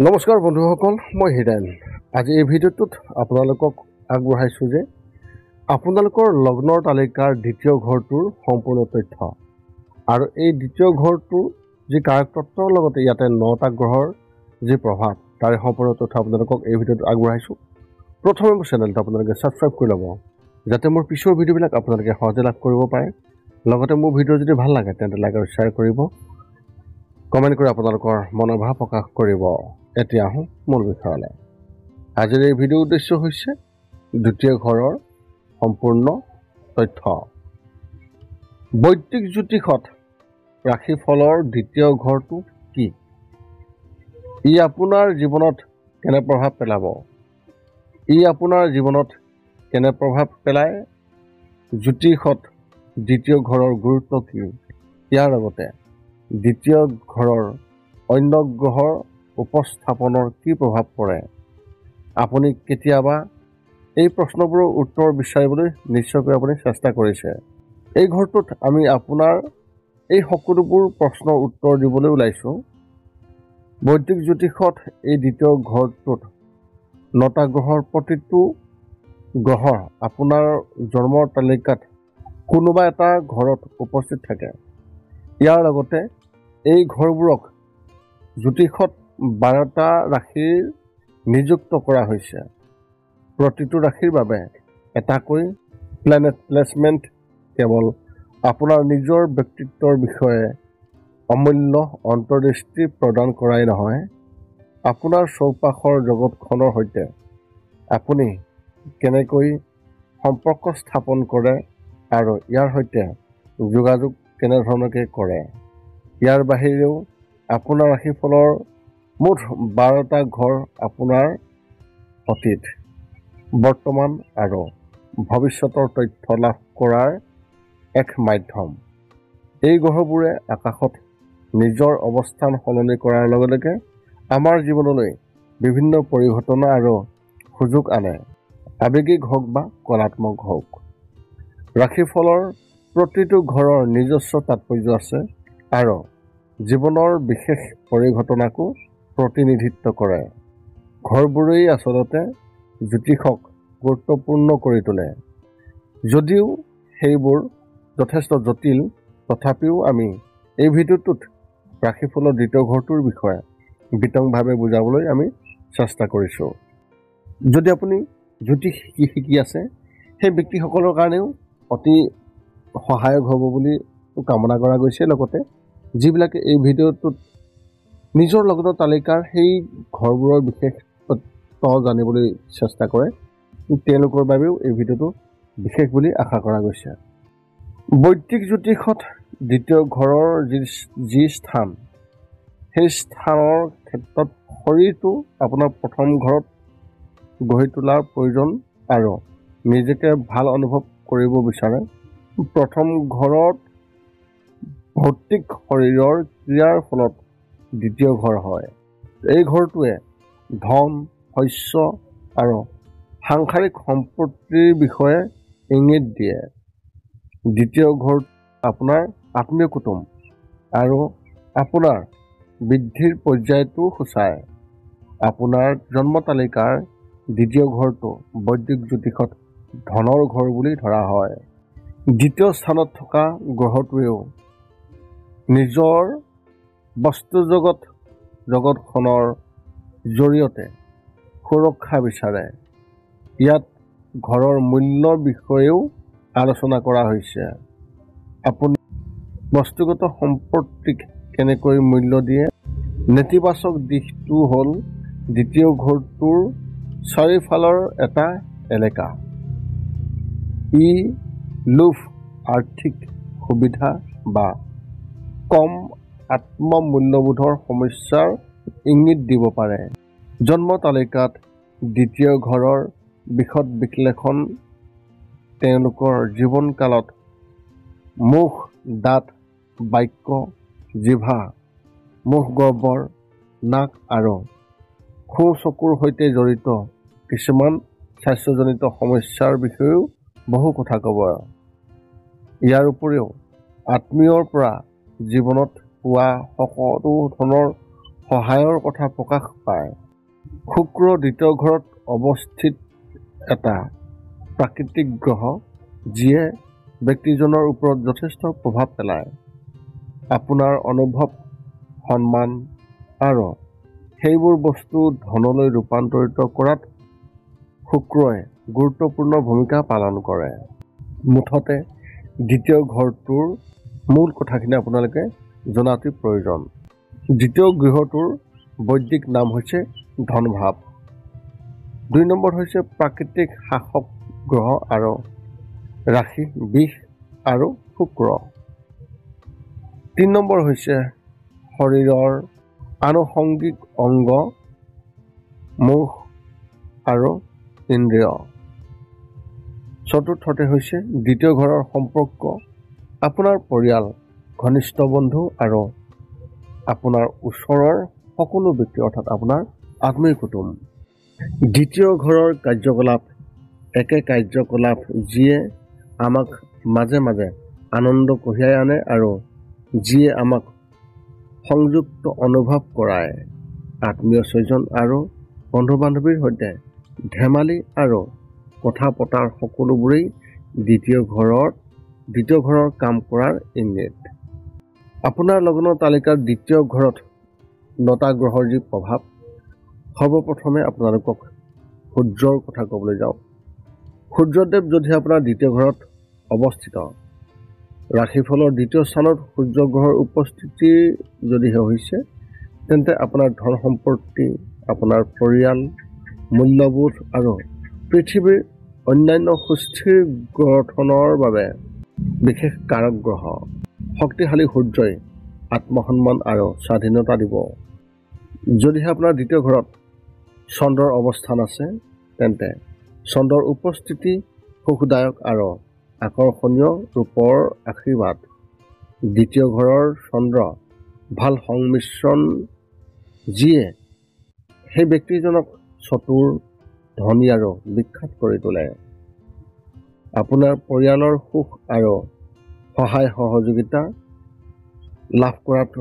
নমস্কাৰ বন্ধুসকল, মই হিৰেণ। আজি এই ভিডিঅ'টোত আপোনালোকক আগবঢ়াইছোঁ যে আপোনালোকৰ লগ্নৰ তালিকাৰ দ্বিতীয় ঘৰটোৰ সম্পূৰ্ণ তথ্য আৰু এই দ্বিতীয় ঘৰটোৰ যি কাৰকতত্বৰ লগতে ইয়াতে 9টা গ্ৰহৰ যি প্ৰভাৱ তাৰে সম্পূৰ্ণ তথ্য আপোনালোকক এই ভিডিঅ'টোত আগবঢ়াইছোঁ। প্ৰথমে মোৰ চেনেলটো আপোনালোকে ছাবস্ক্ৰাইব কৰি ল'ব যাতে মোৰ পিছৰ ভিডিঅ'বিলাক আপোনালোকে সহজে লাভ কৰিব পাৰে। লগতে মোৰ ভিডিঅ' যদি ভাল লাগে তেন্তে লাইক আৰু শ্বেয়াৰ কৰিব, কমেণ্ট কৰি আপোনালোকৰ মনৰ ভাৱ প্ৰকাশ কৰিব। এতিয়া আহোঁ মূল বিষয়লৈ। আজিৰ এই ভিডিঅ'ৰ উদ্দেশ্য হৈছে দ্বিতীয় ঘৰৰ সম্পূৰ্ণ তথ্য। বৈদিক জ্যোতিষত ৰাশিফলৰ দ্বিতীয় ঘৰটো কি? ই আপোনাৰ জীৱনত কেনে প্ৰভাৱ পেলাব? পেলায়? জ্যোতিষত দ্বিতীয় ঘৰৰ গুৰুত্ব কি? ইয়াৰ লগতে দ্বিতীয় ঘৰৰ অন্য গ্ৰহৰ উপস্থাপনৰ কি প্ৰভাৱ পৰে? আপুনি কেতিয়াবা এই প্ৰশ্নবোৰৰ উত্তৰ বিচাৰিবলৈ নিশ্চয়কৈ আপুনি চেষ্টা কৰিছে। এই ঘৰটোত আমি আপোনাৰ এই সকলোবোৰ প্ৰশ্নৰ উত্তৰ দিবলৈ ওলাইছোঁ। বৈদিক জ্যোতিষত এই দ্বিতীয় ঘৰটোত 9টা গ্ৰহৰ প্ৰতিটো গ্ৰহৰ আপোনাৰ জন্মৰ তালিকাত কোনোবা এটা ঘৰত উপস্থিত থাকে। ইয়াৰ লগতে এই ঘৰবোৰক জ্যোতিষত 12টা ৰাশিৰ নিযুক্ত কৰা হৈছে। প্ৰতিটো ৰাশিৰ বাবে এটাকৈ প্লেনেট প্লেচমেণ্ট কেৱল আপোনাৰ নিজৰ ব্যক্তিত্বৰ বিষয়ে অমূল্য অন্তৰ্দৃষ্টি প্ৰদান কৰাই নহয়, আপোনাৰ চৌপাশৰ জগতখনৰ সৈতে আপুনি কেনেকৈ সম্পৰ্ক স্থাপন কৰে আৰু ইয়াৰ সৈতে যোগাযোগ কেনেধৰণকৈ কৰে। ইয়াৰ বাহিৰেও আপোনাৰ ৰাশিফলৰ মুঠ 12টা ঘৰ আপোনাৰ অতীত, বৰ্তমান আৰু ভৱিষ্যতৰ তথ্য লাভ কৰাৰ এক মাধ্যম। এই গ্ৰহবোৰে আকাশত নিজৰ অৱস্থান সলনি কৰাৰ লগে লগে আমাৰ জীৱনলৈ বিভিন্ন পৰিঘটনা আৰু সুযোগ আনে, আৱেগিক হওক বা কলাত্মক হওক। ৰাশিফলৰ প্ৰতিটো ঘৰৰ নিজস্ব তাৎপৰ্য আছে আৰু জীৱনৰ বিশেষ পৰিঘটনাকো প্ৰতিনিধিত্ব কৰে। ঘৰবোৰেই আচলতে জ্যোতিষক গুৰুত্বপূৰ্ণ কৰি তোলে। যদিও সেইবোৰ যথেষ্ট জটিল, তথাপিও আমি এই ভিডিঅ'টোত ৰাশিফলৰ দ্বিতীয় ঘৰটোৰ বিষয়ে বিতংভাৱে বুজাবলৈ আমি চেষ্টা কৰিছোঁ। যদি আপুনি জ্যোতিষ শিকি আছে, সেই ব্যক্তিসকলৰ কাৰণেও অতি সহায়ক হ'ব বুলি কামনা কৰা গৈছে। লগতে যিবিলাকে এই ভিডিঅ'টোত নিজৰ লগ্নৰ তালিকাৰ সেই ঘৰবোৰৰ বিশেষ তথ্য জানিবলৈ চেষ্টা কৰে, তেওঁলোকৰ বাবেও এই ভিডিঅ'টো বিশেষ বুলি আশা কৰা গৈছে। বৈদিক জ্যোতিষত দ্বিতীয় ঘৰৰ যি স্থান, সেই স্থানৰ ক্ষেত্ৰত শৰীৰটো আপোনাৰ প্ৰথম ঘৰত গঢ়ি তোলাৰ প্ৰয়োজন আৰু নিজকে ভাল অনুভৱ কৰিব বিচাৰে। প্ৰথম ঘৰত ভৌতিক শৰীৰৰ ক্ৰিয়াৰ ফলত দ্বিতীয় ঘৰ হয়। এই ঘৰটোৱে ধন, শস্য আৰু সাংসাৰিক সম্পত্তিৰ বিষয়ে ইংগিত দিয়ে। দ্বিতীয় ঘৰ আপোনাৰ আত্মীয় কুটুম আৰু আপোনাৰ বৃদ্ধিৰ পৰ্যায়টো সূচায়। আপোনাৰ জন্ম তালিকাৰ দ্বিতীয় ঘৰটো বৈদিক জ্যোতিষত ধনৰ ঘৰ বুলি ধৰা হয়। দ্বিতীয় স্থানত থকা গ্ৰহটোৱেও নিজৰ জগতখনৰ জৰিয়তে সুৰক্ষা বিচাৰে। ইয়াত ঘৰৰ মূল্যৰ বিষয়েও আলোচনা কৰা হৈছে। আপুনি বস্তুগত সম্পত্তিক কেনেকৈ মূল্য দিয়ে। নেতিবাচক দিশটো হ'ল দ্বিতীয় ঘৰটোৰ চাৰিওফালৰ এটা এলেকা। ই লোভ, আৰ্থিক সুবিধা বা কম আত্মমূল্যবোধৰ সমস্যাৰ ইংগিত দিব পাৰে। জন্ম তালিকাত দ্বিতীয় ঘৰৰ বিশদ বিশ্লেষণ তেওঁলোকৰ জীৱনকালত মুখ, দাঁত, বাক্য, জিভা, মুখগহ্বৰ, নাক আৰু সোঁ চকুৰ সৈতে জড়িত কিছুমান স্বাস্থ্যজনিত সমস্যাৰ বিষয়েও বহু কথা ক'ব। ইয়াৰ উপৰিও আত্মীয়ৰ পৰা জীৱনত পোৱা সকলো ধৰণৰ সহায়ৰ কথা প্ৰকাশ পায়। শুক্ৰ দ্বিতীয় ঘৰত অৱস্থিত এটা প্ৰাকৃতিক গ্ৰহ যিয়ে ব্যক্তিজনৰ ওপৰত যথেষ্ট প্ৰভাৱ পেলায়। আপোনাৰ অনুভৱ, সন্মান আৰু সেইবোৰ বস্তু ধনলৈ ৰূপান্তৰিত কৰাত শুক্ৰই গুৰুত্বপূৰ্ণ ভূমিকা পালন কৰে। মুঠতে দ্বিতীয় ঘৰটোৰ মূল কথাখিনি আপোনালোকে জনাটো প্ৰয়োজন। দ্বিতীয় গৃহটোৰ বৈদিক নাম হৈছে ধনভাৱ। 2 নম্বৰ হৈছে প্ৰাকৃতিক শাসক গ্ৰহ আৰু ৰাশি বিষ আৰু শুক্ৰ। 3 নম্বৰ হৈছে শৰীৰৰ আনুষংগিক অংগ, মুখ আৰু ইন্দ্ৰিয়। চতুৰ্থতে হৈছে দ্বিতীয় ঘৰৰ সম্পৰ্ক, আপোনাৰ পৰিয়াল, ঘনিষ্ঠ বন্ধু আৰু আপোনাৰ ওচৰৰ সকলো ব্যক্তি অৰ্থাৎ আপোনাৰ আত্মীয় কুটুম। দ্বিতীয় ঘৰৰ কাৰ্যকলাপ একে কাৰ্যকলাপ যিয়ে আমাক মাজে মাজে আনন্দ কঢ়িয়াই আনে আৰু যিয়ে আমাক সংযুক্ত অনুভৱ কৰায়। আত্মীয় স্বজন আৰু বন্ধু বান্ধৱীৰ সৈতে ধেমালি আৰু কথা পতাৰ সকলোবোৰেই দ্বিতীয় ঘৰৰ কাম কৰাৰ ইংগিত। আপোনাৰ লগ্নৰ তালিকাৰ দ্বিতীয় ঘৰত 9টা গ্ৰহৰ যি প্ৰভাৱ, সৰ্বপ্ৰথমে আপোনালোকক সূৰ্যৰ কথা ক'বলৈ যাওঁ। সূৰ্যদেৱ যদি আপোনাৰ দ্বিতীয় ঘৰত অৱস্থিত, ৰাশিফলৰ দ্বিতীয় স্থানত সূৰ্য গ্ৰহৰ উপস্থিতি যদিহে হৈছে, তেন্তে আপোনাৰ ধন সম্পত্তি, আপোনাৰ পৰিয়াল, মূল্যবোধ আৰু পৃথিৱীৰ অন্যান্য সুস্থিৰ গঠনৰ বাবে বিশেষ কাৰক গ্ৰহ। শক্তিশালী সূৰ্যই আত্মসন্মান আৰু স্বাধীনতা দিব। যদিহে আপোনাৰ দ্বিতীয় ঘৰত চন্দ্ৰৰ অৱস্থান আছে, তেন্তে চন্দ্ৰৰ উপস্থিতি সুখদায়ক আৰু আকৰ্ষণীয় ৰূপৰ আশীৰ্বাদ। দ্বিতীয় ঘৰৰ চন্দ্ৰ ভাল সংমিশ্ৰণ যিয়ে সেই ব্যক্তিজনক চতুৰ, ধনী আৰু বিখ্যাত কৰি তোলে। আপোনাৰ পৰিয়ালৰ সুখ আৰু সহায় সহযোগিতা লাভ কৰাত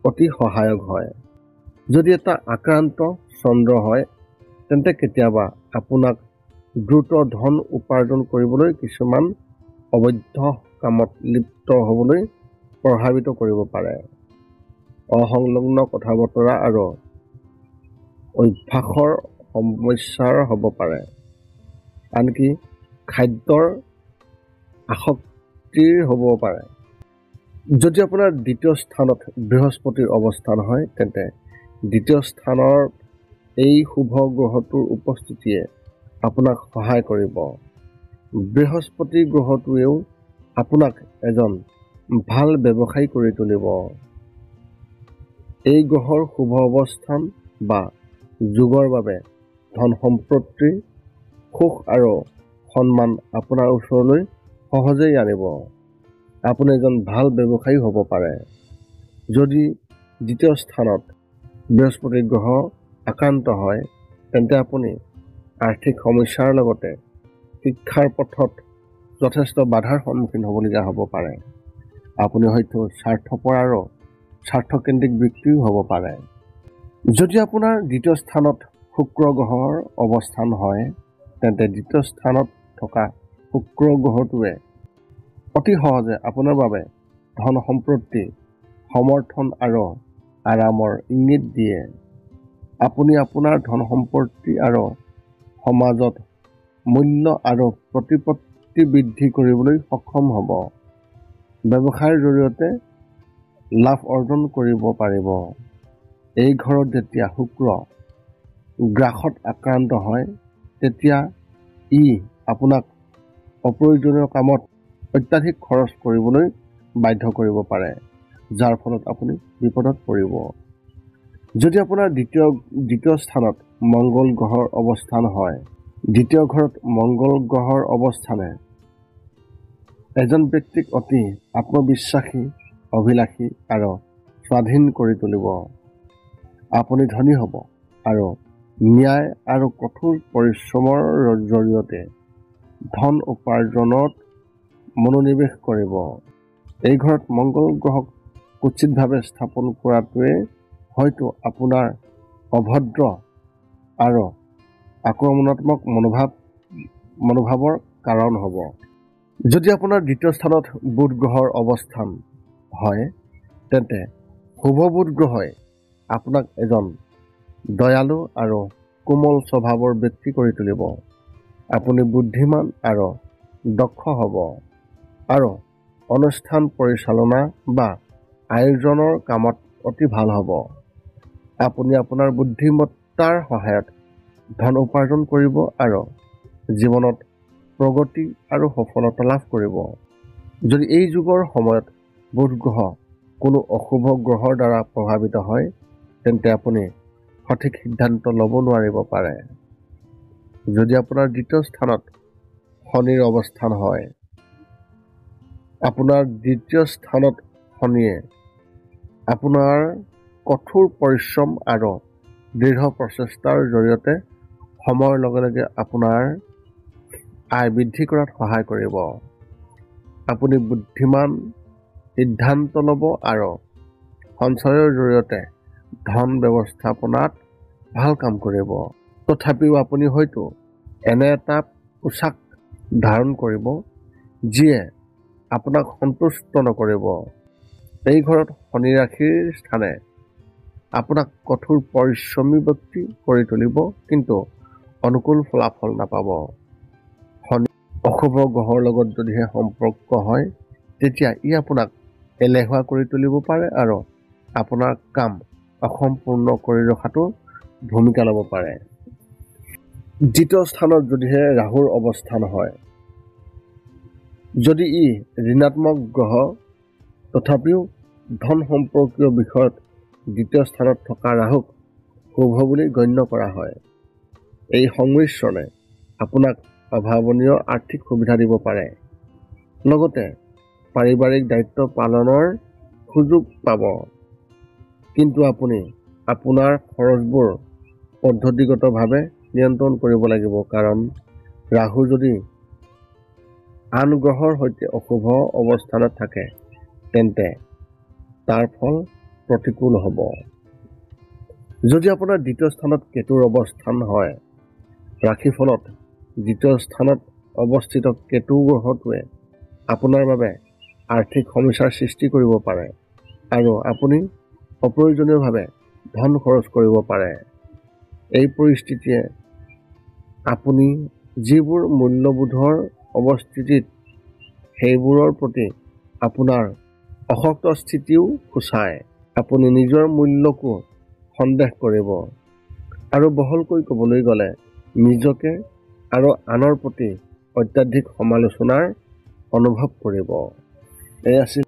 অতি সহায়ক হয়। যদি এটা আক্ৰান্ত চন্দ্ৰ হয়, তেন্তে কেতিয়াবা আপোনাক দ্ৰুত ধন উপাৰ্জন কৰিবলৈ কিছুমান অবৈধ কামত লিপ্ত হ'বলৈ প্ৰভাৱিত কৰিব পাৰে। অসংলগ্ন কথা বতৰা আৰু অভ্যাসৰ সমস্যাৰ হ'ব পাৰে। আনকি খাদ্যৰ আসক্তিৰ হ'ব পাৰে। যদি আপোনাৰ দ্বিতীয় স্থানত বৃহস্পতিৰ অৱস্থান হয়, তেন্তে দ্বিতীয় স্থানৰ এই শুভ গ্ৰহটোৰ উপস্থিতিয়ে আপোনাক সহায় কৰিব। বৃহস্পতি গ্ৰহটোৱেও আপোনাক এজন ভাল ব্যৱসায়ী কৰি তুলিব। এই গ্ৰহৰ শুভ অৱস্থান বা যোগৰ বাবে ধন সম্পত্তি, সুখ আৰু সন্মান আপোনাৰ ওচৰলৈ সহজেই আনিব। আপুনি এজন ভাল ব্যৱসায়ী হ'ব পাৰে। যদি দ্বিতীয় স্থানত বৃহস্পতি গ্ৰহ আক্ৰান্ত হয়, তেন্তে আপুনি আৰ্থিক সমস্যাৰ লগতে শিক্ষাৰ পথত যথেষ্ট বাধাৰ সন্মুখীন হ'বলগীয়া হ'ব পাৰে। আপুনি হয়তো স্বাৰ্থপৰ আৰু স্বাৰ্থকেন্দ্ৰিক ব্যক্তিও হ'ব পাৰে। যদি আপোনাৰ দ্বিতীয় স্থানত শুক্ৰ গ্ৰহৰ অৱস্থান হয়, তেন্তে দ্বিতীয় স্থানত থকা শুক্ৰ গ্ৰহটোৱে অতি সহজে আপোনাৰ বাবে ধন সম্পত্তি, সমৰ্থন আৰু আৰামৰ ইংগিত দিয়ে। আপুনি আপোনাৰ ধন সম্পত্তি আৰু সমাজত মূল্য আৰু প্ৰতিপত্তি বৃদ্ধি কৰিবলৈ সক্ষম হ'ব। ব্যৱসায়ৰ জৰিয়তে লাভ অৰ্জন কৰিব পাৰিব। এই ঘৰত যেতিয়া শুক্ৰ গ্ৰাসত আক্ৰান্ত হয়, তেতিয়া ই আপোনাক অপ্ৰয়োজনীয় কামত অত্যাধিক খৰচ কৰিবলৈ বাধ্য কৰিব পাৰে, যাৰ ফলত আপুনি বিপদত পৰিব। যদি আপোনাৰ দ্বিতীয় স্থানত মংগল গ্ৰহৰ অৱস্থান হয়, দ্বিতীয় ঘৰত মংগল গ্ৰহৰ অৱস্থানে এজন ব্যক্তিক অতি আত্মবিশ্বাসী, অভিলাষী আৰু স্বাধীন কৰি তুলিব। আপুনি ধনী হ'ব আৰু ন্যায় আৰু কঠোৰ পৰিশ্ৰমৰ জৰিয়তে ধন উপাৰ্জনত মনোনিৱেশ কৰিব। এই ঘৰত মংগল গ্ৰহক উচিতভাৱে স্থাপন কৰাটোৱে হয়তো আপোনাৰ অভদ্ৰ আৰু আক্ৰমণাত্মক মনোভাৱৰ কাৰণ হ'ব। যদি আপোনাৰ দ্বিতীয় স্থানত বুধ গ্ৰহৰ অৱস্থান হয়, তেন্তে শুভ বুধ গ্ৰহই আপোনাক এজন দয়ালু আৰু কোমল স্বভাৱৰ ব্যক্তি কৰি তুলিব। আপুনি বুদ্ধিমান আৰু দক্ষ হ'ব আৰু অনুষ্ঠান পৰিচালনা বা আয়োজনৰ কামত অতি ভাল হ'ব। আপুনি আপোনাৰ বুদ্ধিমত্তাৰ সহায়ত ধন উপাৰ্জন কৰিব আৰু জীৱনত প্ৰগতি আৰু সফলতা লাভ কৰিব। যদি এই যুগৰ সময়ত বুধ গ্ৰহ কোনো অশুভ গ্ৰহৰ দ্বাৰা প্ৰভাৱিত হয়, তেন্তে আপুনি সঠিক সিদ্ধান্ত ল'ব নোৱাৰিব পাৰে। যদি আপোনাৰ দ্বিতীয় স্থানত শনিৰ অৱস্থান হয়, আপোনাৰ দ্বিতীয় স্থানত শনিয়ে আপোনাৰ কঠোৰ পৰিশ্ৰম আৰু দৃঢ় প্ৰচেষ্টাৰ জৰিয়তে সময়ৰ লগে লগে আপোনাৰ আয় বৃদ্ধি কৰাত সহায় কৰিব। আপুনি বুদ্ধিমান সিদ্ধান্ত ল'ব আৰু সঞ্চয়ৰ জৰিয়তে ধন ব্যৱস্থাপনাত ভাল কাম কৰিব। তথাপিও আপুনি হয়তো এনে এটা পোচাক ধাৰণ কৰিব যিয়ে আপোনাক সন্তুষ্ট নকৰিব। এই ঘৰত শনি ৰাশিৰ স্থানে আপোনাক কঠোৰ পৰিশ্ৰমী ব্যক্তি কৰি তুলিব, কিন্তু অনুকূল ফলাফল নাপাব। শনি অশুভ গ্ৰহৰ লগত যদিহে সম্পৰ্ক হয়, তেতিয়া ই আপোনাক এলেহুৱা কৰি তুলিব পাৰে আৰু আপোনাৰ কাম অসম্পূৰ্ণ কৰি ৰখাটো ভূমিকা ল'ব পাৰে। দ্বিতীয় স্থানত যদিহে ৰাহুৰ অৱস্থান হয়, যদি ই ঋণাত্মক গ্ৰহ, তথাপিও ধন সম্পৰ্কীয় বিষয়ত দ্বিতীয় স্থানত থকা ৰাহুক শুভ বুলি গণ্য কৰা হয়। এই সংমিশ্ৰণে আপোনাক অভাৱনীয় আৰ্থিক সুবিধা দিব পাৰে, লগতে পাৰিবাৰিক দায়িত্ব পালনৰ সুযোগ পাব। কিন্তু আপুনি আপোনাৰ খৰচবোৰ পদ্ধতিগতভাৱে নিয়ন্ত্ৰণ কৰিব লাগিব, কাৰণ ৰাহু যদি আন গ্ৰহৰ সৈতে অশুভ অৱস্থানত থাকে, তেন্তে তাৰ ফল প্ৰতিকূল হ'ব। যদি আপোনাৰ দ্বিতীয় স্থানত কেতুৰ অৱস্থান হয়, ৰাশিফলত দ্বিতীয় স্থানত অৱস্থিত কেতু গ্ৰহটোৱে আপোনাৰ বাবে আৰ্থিক সমস্যাৰ সৃষ্টি কৰিব পাৰে আৰু আপুনি অপ্ৰয়োজনীয়ভাৱে ধন খৰচ কৰিব পাৰে। এই পৰিস্থিতিয়ে আপুনি যিবোৰ মূল্যবোধৰ অৱস্থিতিত সেইবোৰৰ প্ৰতি আপোনাৰ অশক্ত স্থিতিও সূচায়। আপুনি নিজৰ মূল্যকো সন্দেহ কৰিব আৰু বহলকৈ ক'বলৈ গ'লে নিজকে আৰু আনৰ প্ৰতি অত্যাধিক সমালোচনাৰ অনুভৱ কৰিব। এই আছিল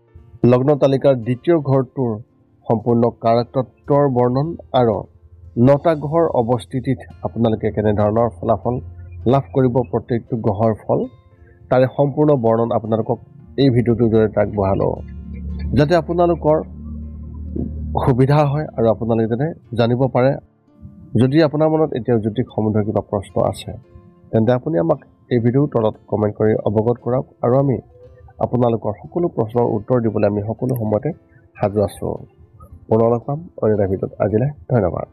লগ্ন তালিকাৰ দ্বিতীয় ঘৰটোৰ সম্পূৰ্ণ কাৰকতত্বৰ বৰ্ণন আৰু 9টা গ্ৰহৰ অৱস্থিতিত আপোনালোকে কেনেধৰণৰ ফলাফল লাভ কৰিব প্ৰত্যেকটো গ্ৰহৰ ফল, তাৰে সম্পূৰ্ণ বৰ্ণন আপোনালোকক এই ভিডিঅ'টোৰ জৰিয়তে আগবঢ়ালোঁ, যাতে আপোনালোকৰ সুবিধা হয় আৰু আপোনালোকে যাতে জানিব পাৰে। যদি আপোনাৰ মনত এতিয়াও জ্যোতিষ সম্বন্ধীয় কিবা প্ৰশ্ন আছে, তেন্তে আপুনি আমাক এই ভিডিঅ'ৰ তলত কমেণ্ট কৰি অৱগত কৰাওক আৰু আমি আপোনালোকৰ সকলো প্ৰশ্নৰ উত্তৰ দিবলৈ আমি সকলো সময়তে সাজু আছোঁ। পুনৰ লগ পাম অন্য এটা ভিডিঅ'ত। আজিলৈ ধন্যবাদ।